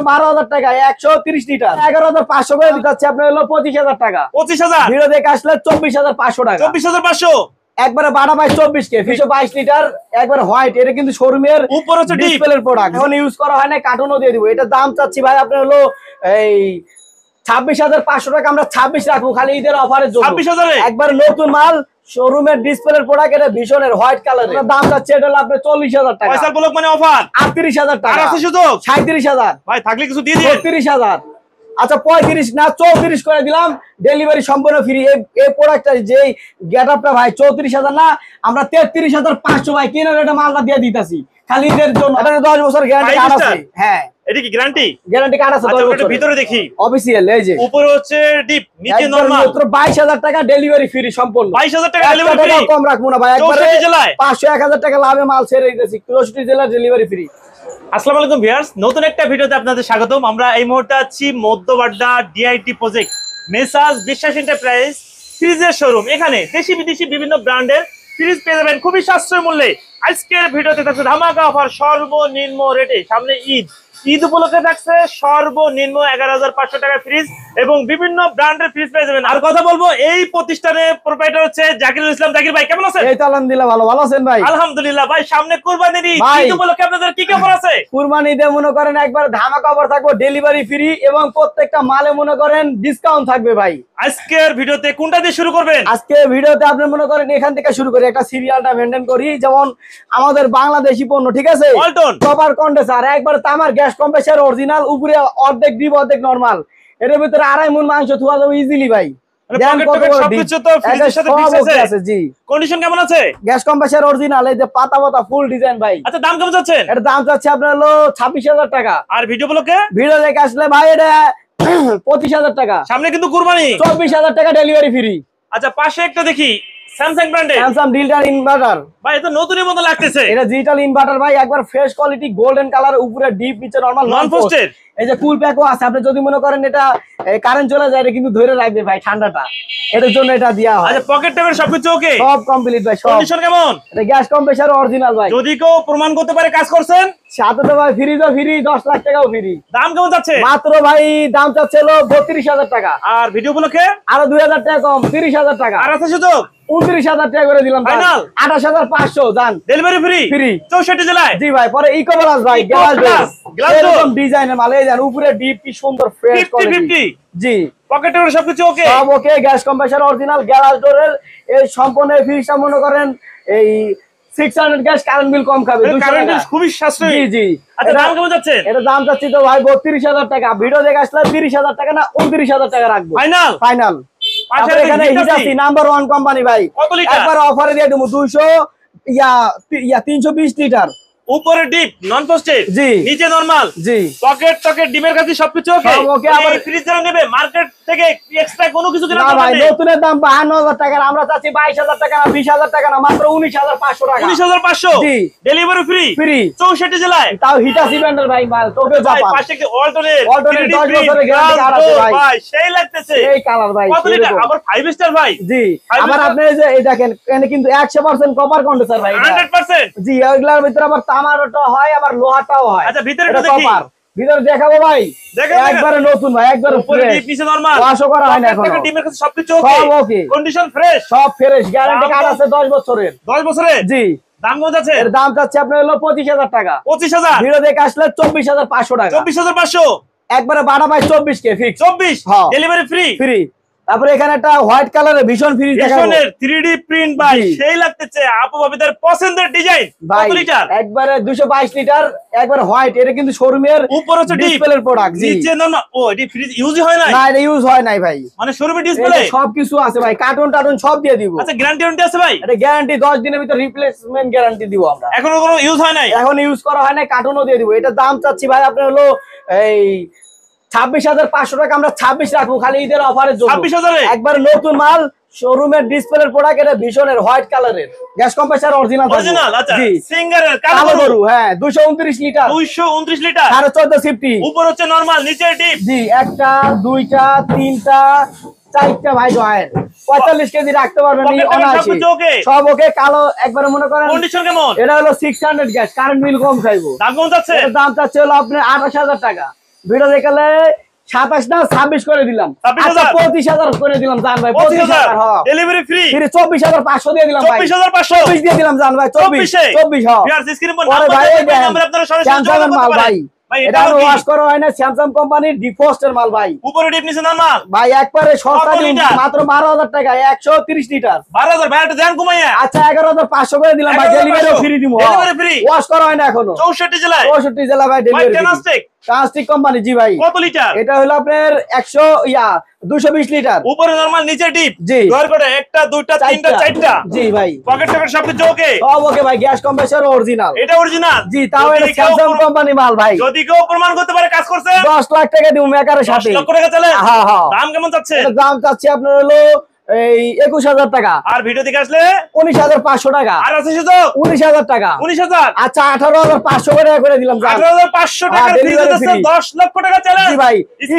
12,000 টাকা 130 লিটার 11,500 করে দিতে হচ্ছে আপনার হলো 25,000 টাকা। 25,000 ভিডিও দেখে আসলে 24,500 টাকা। 24,500 একবারে 12/24 কে 22 লিটার একবারে হোয়াইট। এটা কিন্তু শোরুমের উপর হচ্ছে ডিসপ্লের প্রোডাক্ট, এখন ইউজ করা হয় না, কার্টুনও দিয়ে দিব। এটা দাম চাচ্ছি ভাই আপনার হলো এই 26,500 টাকা। আমরা 26 রাখবো খালি ঈদের অফারের জন্য। 26,000 এ একবারে নতুন মাল, শোরুমের ডিসপ্লের প্রোডাক্ট। এটা ভীষণের হোয়াইট কালারের। দাম চাচ্ছে এটা হলো আপনার 40,000 টাকা। পয়সার ব্লক মানে অফার 38,000 আর টাকা। আছে সুযোগ 37,000 ভাই, থাকলে কিছু দিয়ে দিন। 36,000। আচ্ছা 35 না 34 করে দিলাম, ডেলিভারি সম্পূর্ণ ফ্রি। এই প্রোডাক্টটা যেই গেটআপটা ভাই 34,000 না, আমরা 33,500 ভাই কিনে এটা মালটা দিয়ে দিতেছি খালি ঈদের জন্য। এটা 10 বছর গ্যারান্টি কার্ড আছে। হ্যাঁ, এটা কি গ্যারান্টি? গ্যারান্টি কার্ড আছে 10 বছর। ভিতরে দেখি অফিশিয়াল এই যে উপরে হচ্ছে ডিপ, নিচে নরমাল। মাত্র 22,000 টাকা ডেলিভারি ফ্রি সম্পূর্ণ। 22,000 টাকা ডেলিভারি ফ্রি। কম রাখবো না ভাই, একবারে 64 জেলায় 500-1000 টাকা লাভে মাল ছেড়ে দিতেছি। 64 জেলার ডেলিভারি ফ্রি। আসসালামু আলাইকুম ভিউয়ার্স, নতুন একটা ভিডিওতে আপনাদের স্বাগতম। আমরা এই মুহূর্তে আছি মধ্যবাড্ডা ডিআইটি প্রজেক্ট মেসার্স বিশ্বাস এন্টারপ্রাইজ ফ্রিজের শোরুম। এখানে দেশি বিদেশি বিভিন্ন ব্র্যান্ডের ফ্রিজ পেয়ে যাবেন খুবই সাশ্রয় মূল্যে। আজকের ভিডিওতে থাকছে ধামাকা অফার সর্বনিম্ন রেটে। সামনে ঈদ উপলক্ষে থাকছে সর্বনিম্ন 11,500 টাকা ফ্রিজ এবং বিভিন্ন ব্র্যান্ডের ফ্রিজ পেয়ে যাবেন। আর কথা বলবো এই প্রতিষ্ঠানের প্রোপ্রাইটার হচ্ছে জাকিরুল ইসলাম। জাকির ভাই কেমন আছেন? এই তো আলহামদুলিল্লাহ ভালো। ভালো আছেন ভাই? আলহামদুলিল্লাহ ভাই। সামনে কুরবানির ঈদ, ভাই, ঈদ উপলক্ষে আপনাদের কি কি অফার আছে? কুরবানি ঈদে মনে করেন একবার ধামাকা অফার থাকবে, ডেলিভারি ফ্রি এবং প্রত্যেকটা মালে মনে করেন ডিসকাউন্ট থাকবে ভাই। আজকের ভিডিওতে কোনটা দিয়ে শুরু করবেন? আজকে ভিডিওতে আপনি মনে করেন এখান থেকে শুরু করি, একটা সিরিয়ালটা মেনটেন করি। যেমন আমাদের বাংলাদেশি পণ্য, ঠিক আছে, ওয়ালটন কপার কন্ডেন্সার একবার তামার গ্যাস কম্প্রেসার অরিজিনাল, উপরে অর্ধেক ডিপ অর্ধেক নরমাল। এর ভিতরে 2.5 মণ মাংস ধোয়া যাবে ইজিলি ভাই। কন্ডিশন কেমন আছে? গ্যাস কম্প্রেসার অরিজিনাল, এই যে পাতা পাতা ফুল ডিজাইন ভাই। আচ্ছা দাম কেমন যাচ্ছে? এর দাম চাচ্ছে আপনার হলো 26,000 টাকা। আর ভিডিও ব্লকে ভিডিও দেখে আসলে ভাই এটা 25,000 টাকা। সামনে কিন্তু কুরবানি, 24,000 টাকা ডেলিভারি ফ্রি। আচ্ছা পাশে একটা দেখি স্যামসাং ব্র্যান্ডের স্যামসাং ডিজিটাল ইনভার্টার ভাই, এটা নতুনের মতো লাগতেছে। এটা ডিজিটাল ইনভার্টার ভাই, একবার ফ্রেশ কোয়ালিটি গোল্ডেন কালার, উপরে ডিপ নিচে নরমাল নন পোস্টেড। এই যে কুল প্যাকও আছে। আপনি যদি মনে করেন এটা কারেন্ট চলে যায়, এটা কিন্তু ধরে রাখবে ভাই ঠান্ডাটা, এটার জন্য এটা দেয়া হয়। আচ্ছা পকেট টেবিল সবকিছু ওকে, সব কমপ্লিট ভাই। সব কন্ডিশন কেমন? এটা গ্যাস কম্প্রেসার অরিজিনাল ভাই। যদি কেউ প্রমাণ করতে পারে কাজ করছেন, সাথে তো ভাই ফ্রিজও ফ্রি, 10 লাখ টাকাও ফ্রি। দাম কেমন যাচ্ছে? মাত্র ভাই দাম চাচ্ছে হলো 32,000 টাকা। আর ভিডিও ব্লকে আরো 2,000 টাকা কম, 30,000 টাকা। আর আছে সুযোগ 29,000 টাকা করে দিলাম ফাইনাল। 28,500 জান ডেলিভারি ফ্রি ফ্রি 64 জেলায়। জি ভাই। পরে ইকো গ্লাস ভাই, গ্লাস গ্লাস এরকম ডিজাইনের মাল। এই জান উপরে ডিপ কি সুন্দর ফ্রেশ 50 কোয়ালিটি। 50 জি পকেট টেবিল সবকিছু ওকে, সব ওকে। গ্যাস কম্প্রেসার অরিজিনাল, গ্যাস ডোরের এই সম্পূর্ণ ফ্রিজটা মনে করেন এই 600 গ্যাস কারেন্ট বিল কম খাবে। 200 কারেন্ট টাকা। খুবই সাশ্রয়ী। জি জি। আচ্ছা দাম কেমন যাচ্ছে? এটা দাম চাচ্ছি তো ভাই 32,000 টাকা। ভিডিও দেখে আসলে 30,000 টাকা না 29,000 টাকা রাখবো ফাইনাল ফাইনাল। পাশে এখানে হিটাসি নাম্বার 1 কোম্পানি ভাই। কত লিটার? একবার অফারে দিয়ে দেবো 200 320 লিটার। উপরে ডিপ নন পোস্টেড, জি নিচে নরমাল, জি পকেট টকেট ডিমের কাছে সবকিছু ওকে। সব ওকে। আবার ফ্রিজ যারা নেবে মার্কেট থেকে এক্সট্রা কোনো কিছু কিনা না দরকার ভাই, নেই। নতুনের দাম 52,000 টাকা। আমরা চাচ্ছি 22,000 টাকা না 20,000 টাকা না, মাত্র 19,500 টাকা। 19,500 জি। ডেলিভারি ফ্রি ফ্রি 64 জেলায়। তাও হিটাসি ব্র্যান্ডের ভাই মাল, টোকে ভাই জাপান। পাশে কি ওয়ালটনের 10 বছরের গ্যারান্টি কার্ড আছে ভাই। ভাই সেই লাগতেছে এই কালার ভাই। কত লিটার? এরকম। আবার 5 স্টার ভাই। জি। Five আবার star? আপনি এই যে এই দেখেন এখানে কিন্তু 100% কপার কন্ডেন্সার ভাই এটা। 100%। জি, এগুলার ভিতরে আবার তামারটা হয়, আবার লোহাটাও হয়। আচ্ছা ভিতরে এটা একটু দেখি। কপার। ভিতরে দেখাবো ভাই। দেখেন, দেখেন। একবারে নতুন ভাই, একবারে উপরে ফ্রেশ। ডিপ নিচে নরমাল, ওয়াশও করা হয় না এখনো। পকেট ডিমের কাছে সবকিছু ওকে, সব ওকে। কন্ডিশন ফ্রেশ, সব ফ্রেশ, গ্যারান্টি দাম কার্ড তো- আছে 10 বছরের। 10 বছরের। জি। দাম কত আছে? এর দাম চাচ্ছে আপনার হলো 25,000 টাকা। 25,000 ভিডিও দেখে আসলে 24,500 টাকা। 24,500 একবারে 12/24 কে ফিক্স 24 হ্যাঁ। Delivery free. ফ্রি। তারপরে এখানে একটা হোয়াইট কালারের ভীষণ ফ্রিজ দেখাবো ভীষণের 3D প্রিন্ট ভাই জি। সেই লাগতেছে। আপু ভাবিদের পছন্দের ডিজাইন। ভাই। কত লিটার? একবারে 222 লিটার, একবারে হোয়াইট। এটা কিন্তু শোরুমের উপর হচ্ছে ডিপ, ডিসপ্লের প্রোডাক্ট। জি। নিচে না ও এটি ফ্রিজ ইউজই হয় না, না, এটা ইউজ হয় নাই ভাই। মানে শোরুমে এই ডিসপ্লে। যে সবকিছু আছে ভাই, কার্টুন টার্টুন সব দিয়ে দিব। আচ্ছা গ্যারান্টি ওয়ারেন্টি আছে ভাই? এটা গ্যারান্টি 10 দিনের ভিতর রিপ্লেসমেন্ট গ্যারান্টি দিব আমরা। এখনো কোনো ইউজ হয় নাই? এখন ইউজ করা হয় না, কার্টুনও দিয়ে দিব। এটা দাম চাচ্ছি ভাই আপনার হলো এই 26,500 টাকা। আমরা 26 রাখবো খালি ঈদের অফারের জন্য। 26,000 এ? একবার নতুন মাল, শোরুমের ডিসপ্লের প্রোডাক্ট। এটা ভীষণের হোয়াইট কালারের গ্যাস কম্প্রেসার অরিজিনাল। অরিজিনাল। আচ্ছা জি। সিঙ্গারের কালো কালো গরু, হ্যাঁ 229 লিটার, 229 লিটার। 14.5 সিফটি। উপর হচ্ছে নরমাল, নিচে ডিপ। জি, একটা দুইটা তিনটা চারটা ভাই জয়ের 45 কেজি রাখতে পারবেন পকেট টেবিল অনায়াসে। সবকিছু ওকে, সব ওকে। কালো একবারে মনে করেন কন্ডিশন কেমন? এটা হলো 600 গ্যাস, কারেন্ট বিল কম খাইবো। দাম কত যাচ্ছে? এর দাম চাচ্ছে হলো আপনার 28,000 টাকা। ভিডিও দেখালে 27 না 26 করে দিলাম। 25,000 করে দিলাম জান ভাই। 25,000 ডেলিভারি ফ্রি। 24,500 দিয়ে দিলাম ভাই। 24,500 24 দিয়ে দিলাম জান ভাই। 24 হ্যাঁ। ভিউয়ার্স স্ক্রিনে নাম্বার আপনারা সরাসরি স্যামসাং মাল ভাই। এটা ওয়াশ করা হয় না, স্যামসাং কোম্পানির ডিফোস্টের মাল ভাই। উপরে ডিপ নিচে নরমাল ভাই একবারে সস্তা দিন, মাত্র 12,000 টাকা 130 লিটার। 12,000 ভাই একটু দেন কমাইয়া। আচ্ছা 11,500 করে দিলাম ভাই। ডেলিভারিও ফ্রি দিমু। Delivery free. ওয়াশ করা হয় না এখনো। 64 জেলায়। 64 জেলা ভাই ডেলিভারি। ট্রান্সটিক কোম্পানি জি ভাই। কত লিটার? এটা হলো আপনার 220 লিটার। উপরে নরমাল নিচে ডিপ। জি। ডোর করে একটা দুইটা তিনটা চারটা। জি ভাই। পকেট টকেট সবকিছু ওকে। সব ওকে ভাই। Gas compressor original. এটা অরিজিনাল। জি তাও এটা স্যামসাং কোম্পানি মাল ভাই। যদি কেউ প্রমাণ করতে পারে কাজ করছে 10 লাখ টাকা দিমু মেকারের সাথে। 10 লক্ষ টাকা চলে। হ্যাঁ হ্যাঁ। দাম কেমন চাচ্ছে? এটা দাম চাচ্ছি আপনার হলো এই 21,000 টাকা। আর ভিডিও দেখে আসলে 19,500 টাকা। আর আছে সুযোগ 19,000 টাকা। 19,000। আচ্ছা 18,500 করে দিলাম। 18,500 টাকা ফ্রি দিতেছে 10 লক্ষ টাকা চলে। জি ভাই।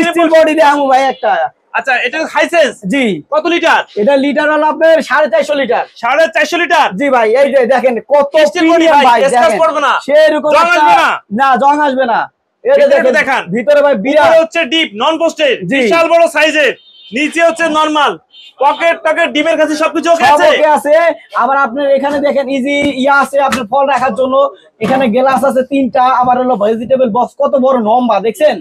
স্টিল বডি দেখামু ভাই একটা। আচ্ছা এটা হাইসেন্স। জি। কত লিটার? এটা লিটার হলো আপনার 450 লিটার। 450 লিটার। জি ভাই। এই যে দেখেন কত স্টিল বডি ভাই, স্ক্র্যাচ পড়বে না। সেরকম জং আসবে না। না জং আসবে না। এই যে দেখেন ভিতরে ভাই বিরাট হচ্ছে ডিপ নন পোস্টেড বিশাল বড় সাইজের, নিচে হচ্ছে নরমাল পকেট টকেট ডিমের কাছে সবকিছু ওকে আছে। ওকে আছে। আবার আপনার এখানে দেখেন ইজি ইয়া আছে আপনার ফল রাখার জন্য। এখানে গ্লাস আছে 3টা। আবার হলো ভেজিটেবল বক্স কত বড় লম্বা দেখছেন,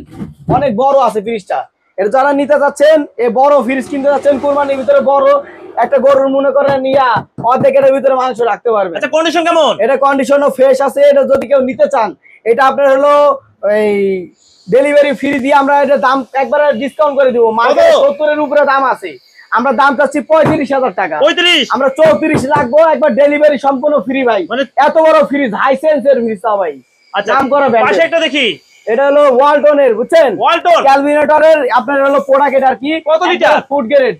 অনেক বড় আছে ফ্রিজটা। এটা যারা নিতে যাচ্ছেন এই বড় ফ্রিজ কিনতে যাচ্ছেন কুরবানির ভিতরে বড় একটা গরুর মনে করেন নিয়া অর্ধেকের ভিতরে মাংস রাখতে পারবে। আচ্ছা কন্ডিশন কেমন? এটা কন্ডিশনও ফ্রেশ আছে। এটা যদি কেউ নিতে চান এটা আপনার হলো এই ডেলিভারি ফ্রি দিয়ে আমরা এটা দাম একবারে ডিসকাউন্ট করে দিব। মার্কেটে 70 এর উপরে দাম আছে, আমরা দাম চাচ্ছি 35,000 টাকা। 35 আমরা 34 রাখবো। একবার ডেলিভারি সম্পূর্ণ ফ্রি ভাই। মানে এত বড় ফ্রিজ হাইসেন্স এর ফ্রিজ ভাই। আচ্ছা দাম করা ব্যান্ড। পাশে একটা দেখি এটা হলো ওয়ালটনের বুঝছেন, ওয়ালটন ক্যালভিনেটরের আপনার হলো প্রোডাক্ট। এটা আর কি কত লিটার? Food grade.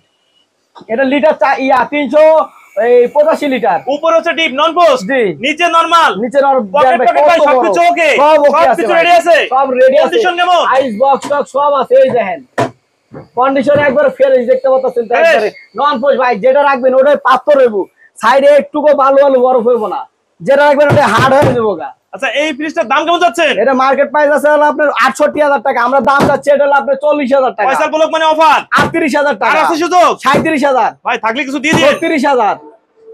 এটা লিটার 385 লিটার। উপরে হচ্ছে ডিপ নন পোস্ট। জি। নিচে নরমাল নিচে পকেট টকেট ভাই সবকিছু ওকে। সবকিছু রেডি আছে। সব রেডি আছে। কন্ডিশন কেমন? আইস বক্স টক সব আছে। এই দেখেন কন্ডিশন একবার ফ্রেশ দেখতে পাচ্ছেন তো একবারে নন পোস্ট ভাই। যেটা রাখবেন ওটাই পাথর হইব, সাইডে একটুকু বালু বালু বরফ হইব না। যেটা রাখবেন ওটা হার্ড হয়ে যাবো গা। আচ্ছা এই ফ্রিজটার দাম কেমন যাচ্ছে? এটা মার্কেট প্রাইস আছে হলো আপনার 68,000 টাকা। আমরা দাম যাচ্ছে এটা হলো আপনার 40,000 টাকা। পয়সা ব্লক মানে অফার 38,000 আর টাকা। আছে সুযোগ 37,000 ভাই, থাকলে কিছু দিয়ে দিন। 36,000।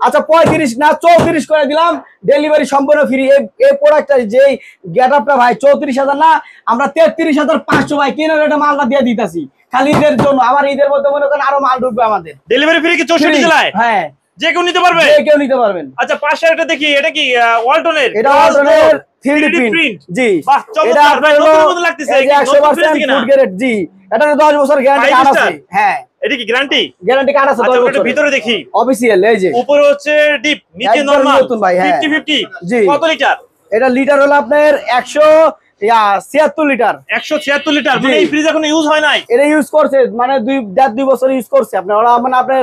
আচ্ছা 35 না 34 করে দিলাম। ডেলিভারি সম্পূর্ণ ফ্রি। এই প্রোডাক্টটা যেই গেটআপটা ভাই 34,000 না, আমরা 33,500 ভাই কেনার এটা মালটা দিয়ে দিতেছি খালি ঈদের জন্য। আবার ঈদের মধ্যে মনে করেন আরো মাল ঢুকবে আমাদের। ডেলিভারি ফ্রি কি 64 জেলায়? হ্যাঁ যে কেউ নিতে পারবে। যে কেউ নিতে পারবেন। আচ্ছা পাশে একটা দেখি, এটা কি ওয়ালটনের? এটা ওয়ালটনের 3D প্রিন্ট। জি বাহ এটা চমৎকার ভাই, নতুন মতো লাগতেছে। এই যে 100% ফুড গ্রেড। জি এটা 10 বছর গ্যারান্টি কার্ড আছে। হ্যাঁ এটা কি গ্যারান্টি? গ্যারান্টি কার্ড আছে 10 আচ্ছা বছর। এটা ভিতরে দেখি অফিশিয়াল। এই যে উপরে হচ্ছে ডিপ নিচে একদম নরমাল নতুন ভাই। হ্যাঁ 50-50 জি। কত লিটার? এটা লিটার হলো আপনার 176 লিটার। 176 লিটার। মানে জি। এই ফ্রিজ এখন ইউজ হয় নাই? এটা ইউজ করছে মানে 2 বছর ইউজ করছে আপনার। ওরা মানে আপনার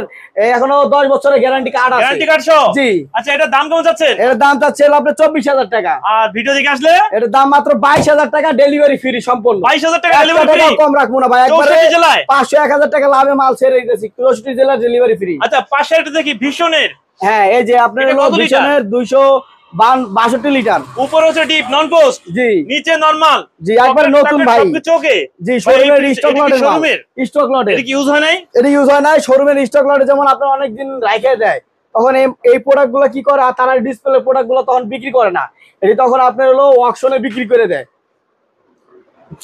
এখনো 10 বছরের গ্যারান্টি কার্ড আছে। গ্যারান্টি কার্ড সহ? জি। আচ্ছা এটার দাম কেমন যাচ্ছে? এটার দাম চাচ্ছে আপনার 24,000 টাকা। আর ভিডিও দেখে আসলে এটার দাম মাত্র 22,000 টাকা। ডেলিভারি ফ্রি সম্পূর্ণ। 22,000 টাকা ডেলিভারি ফ্রি। কম রাখবো না ভাই। একবারে 64 জেলায় 500-1000 টাকা লাভে মাল ছেড়ে দিতেছি। 64 জেলার ডেলিভারি ফ্রি। আচ্ছা পাশে একটা দেখি ভিশনের। হ্যাঁ এই যে আপনার এটা হলো কত লিটার? ভিশনের 262 লিটার। উপরে হচ্ছে ডিপ নন পোস্ট। জি নিচে নরমাল। জি একবার নতুন ভাই। সবকিছু ওকে। জি শোরুমের স্টক লটের মাল। শোরুমের স্টক লটে। এটা কি ইউজ হয় নাই? এটা ইউজ হয় না। শোরুমের স্টক লটে যেমন আপনার অনেক দিন রাখে দেয়, তখন এই প্রোডাক্ট গুলো কি করে তারা ডিসপ্লে প্রোডাক্ট গুলো তখন বিক্রি করে না। এটি তখন আপনার হলো অকশনে বিক্রি করে দেয়।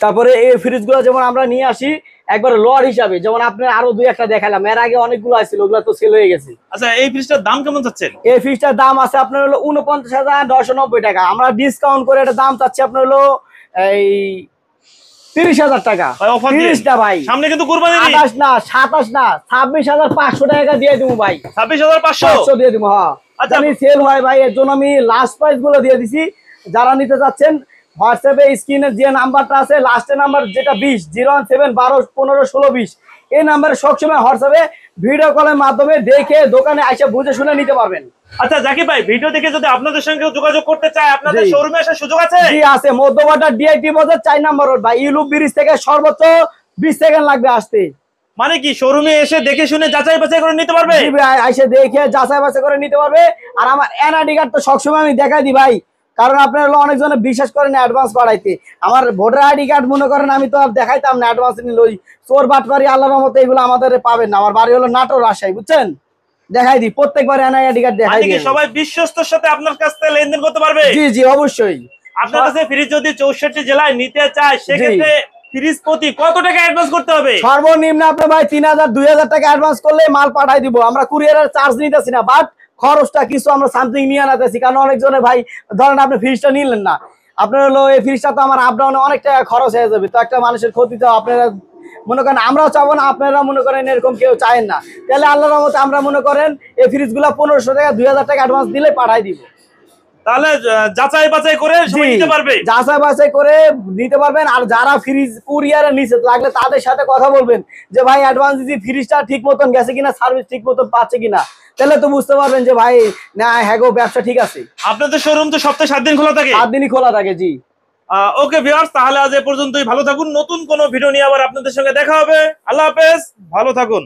তারপরে এই ফ্রিজ গুলো যেমন আমরা নিয়ে আসি একবার লট হিসাবে, যেমন আপনার আরো 2-1টা দেখালাম। এর আগে অনেকগুলো আসছিল, ওগুলো তো সেল হয়ে গেছে। আচ্ছা এই ফ্রিজটার দাম কেমন যাচ্ছে? এই ফ্রিজটার দাম আছে আপনার হলো 49,990 টাকা। আমরা ডিসকাউন্ট করে এটা দাম চাচ্ছি আপনার হলো এই 30,000 টাকা। ভাই অফার দিয়ে 30টা ভাই। সামনে কিন্তু কুরবানি ঈদ। 28 না 27 না 26,500 টাকা দিয়ে দিব ভাই। 26,500 দিয়ে দিব। হ্যাঁ আচ্ছা। জানি সেল হয় ভাই, এর জন্য আমি লাস্ট প্রাইস গুলো দিয়ে দিছি। যারা নিতে চাচ্ছেন হোয়াটসঅ্যাপে স্ক্রিনের যে নাম্বারটা আছে লাস্টের নাম্বার যেটা 20 017 12 15 16 20 এই নাম্বারে সবসময় হোয়াটসঅ্যাপে ভিডিও কলের মাধ্যমে দেখে দোকানে এসে বুঝে শুনে নিতে পারবেন। আচ্ছা জাকির ভাই, ভিডিও দেখে যদি আপনাদের সঙ্গে যোগাযোগ করতে চায় আপনাদের জি। শোরুমে আসার সুযোগ আছে? জি আছে। মধ্যবাড্ডা ডিআইটি বাজার 4 নম্বর রোড ভাই। ইউলুপ ব্রিজ থেকে সর্বোচ্চ 20 সেকেন্ড লাগবে আসতে। মানে কি শোরুমে এসে দেখে শুনে যাচাই বাছাই করে নিতে পারবে? জি ভাই এসে দেখে যাচাই বাছাই করে নিতে পারবে। আর আমার এনআইডি কার্ড তো সবসময় আমি দেখাই দিই ভাই। কারণ আপনারা হলো অনেকজনে বিশ্বাস করেন অ্যাডভান্স পাঠাইতে। আমার ভোটার আইডি কার্ড মনে করেন আমি তো আর দেখাইতাম না অ্যাডভান্স নিলে, ওই চোর বাটপারি আল্লাহর রহমতে এগুলো আমাদের পাবেন না। আমার বাড়ি হলো নাটোর, রাজশাহী, বুঝছেন? দেখাই দিই প্রত্যেকবার এনআই আইডি কার্ড দেখাই মানে কি দিই। সবাই বিশ্বস্তর সাথে আপনার কাছ থেকে লেনদেন করতে পারবে? জি জি অবশ্যই। আপনার কাছে ফ্রিজ যদি 64 জেলায় নিতে চায় সেক্ষেত্রে ফ্রিজ প্রতি কত টাকা অ্যাডভান্স করতে হবে? সর্বনিম্ন আপনি ভাই 3000 2000 টাকা অ্যাডভান্স করলে মাল পাঠাই দিব। আমরা কুরিয়ারের চার্জ নিতেছি না, বাট খরচটা কিছু আমরা সামথিং নিয়ে আনাতেছি। কারণ অনেকজনে ভাই ধরেন আপনি ফ্রিজটা নিলেন না, আপনার হলো এই ফ্রিজটা তো আমার আপ ডাউনে অনেক টাকা খরচ হয়ে যাবে, তো একটা মানুষের ক্ষতি তো আপনারা মনে করেন আমরাও চাবো না, আপনারা মনে করেন এরকম কেউ চায়েন না। তাহলে আল্লাহর রহমতে আমরা মনে করেন এই ফ্রিজগুলো 1500 টাকা 2000 টাকা অ্যাডভান্স দিলে পাঠাই দিব। তাহলে যাচাই বাছাই করে সবাই নিতে পারবে। যাচাই বাছাই করে নিতে পারবেন। আর যারা ফ্রিজ কুরিয়ারে নিচে লাগলে তাদের সাথে কথা বলবেন যে ভাই অ্যাডভান্স দিদি ফ্রিজটা ঠিক মতন গেছে কিনা, সার্ভিস ঠিক মতন পাচ্ছে কিনা, তাহলে তো বুঝতে পারবেন যে ভাই না হ্যাঁ গো ব্যবসা ঠিক আছে। আপনাদের শোরুম তো সপ্তাহে 7 দিন খোলা থাকে? 7 দিনই খোলা থাকে। জি ওকে ভিউয়ার্স, তাহলে আজ এ পর্যন্তই। ভালো থাকুন, নতুন কোনো ভিডিও নিয়ে আবার আপনাদের সঙ্গে দেখা হবে। আল্লাহ হাফেজ, ভালো থাকুন।